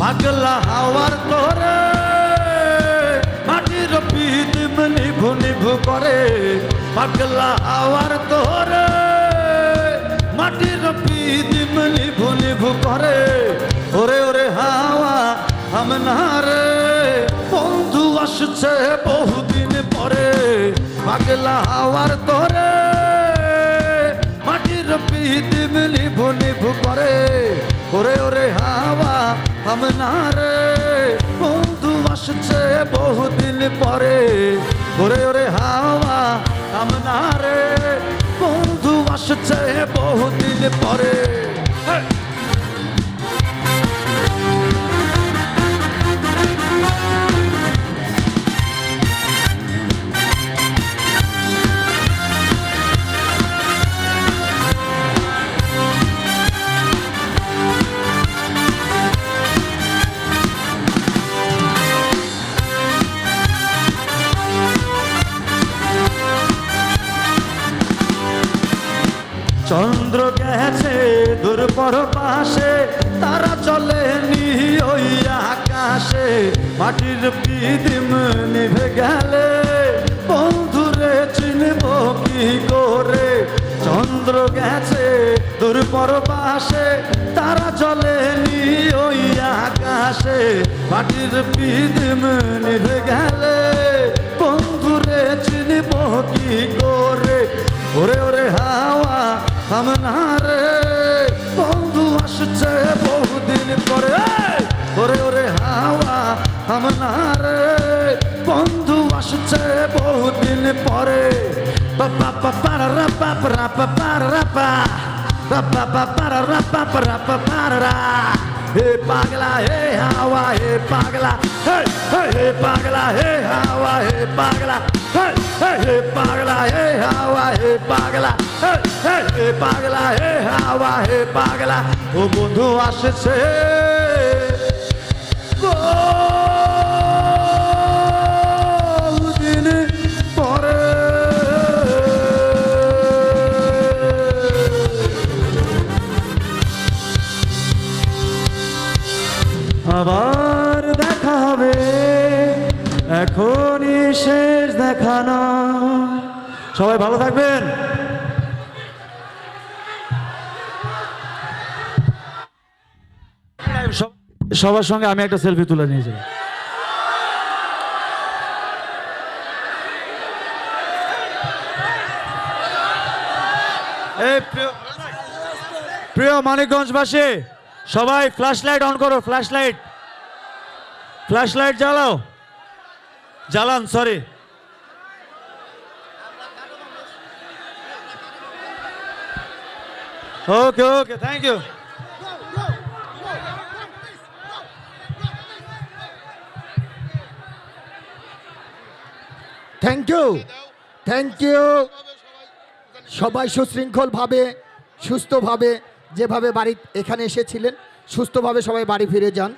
পাগলা হাওয়ার তোরে মাটির পিদিম নিভু নিভু করে পাগলা হাওয়ার তোরে মাটির পিদিম নিভু নিভু করে ওরে ওরে হাওয়া আমনারে বন্ধু আসছে বহুদিন পরে পাগলা হাওয়ার তোরে মাটির পিদিম নিভু নিভু করে ওরে ওরে হাওয়া আমনারে বন্ধু আসছে বহুদিন পরে ওরে ওরে হাওয়া আমনারে বন্ধু আসছে বহুদিন পরে চন্দ্র গেছে দূর পর পাশে তারা চলে নি ওই আকাশে মাটির পিদিম নিভে গেলে বন্ধুরে চিনব কি করে চন্দ্র গেছে দূর পর পাশে তারা চলে নি ওই আকাশে মাটির পিদিম নিভে গেলে বন্ধুরে চিনব কি করে ওরে ওরে হাওয়া আমনারে বন্ধু আসছে বহুদিন পরে ওরে ওরে হাওয়া আমনারে বন্ধু আসছে বহুদিন পরে বাবা পারা রাপা রাপা পারা রাপা রাপা পারা রাপা রাপা পারা हे पागला हे हवा हे पागला हे पागला हे हवा हे पागला हे पागला हे हवा हे पागला हे पागला हे हवा हे पागला ओ बंधु আসছে বহুদিন পরে আবার দেখা হবে এখনই শেষ দেখা না সবাই ভালো থাকবেন সবার সঙ্গে আমি একটা সেলফি তুলে নিয়ে যাই প্রিয় মানিকগঞ্জবাসী সবাই ফ্ল্যাশ লাইট অন করো ফ্ল্যাশ লাইট জ্বালাও জ্বালান sorry okay okay thank you thank you সবাই সুশৃঙ্খলভাবে সুস্থভাবে যেভাবে বাড়ি এখানে এসেছিলেন সুস্থভাবে সবাই বাড়ি ফিরে যান।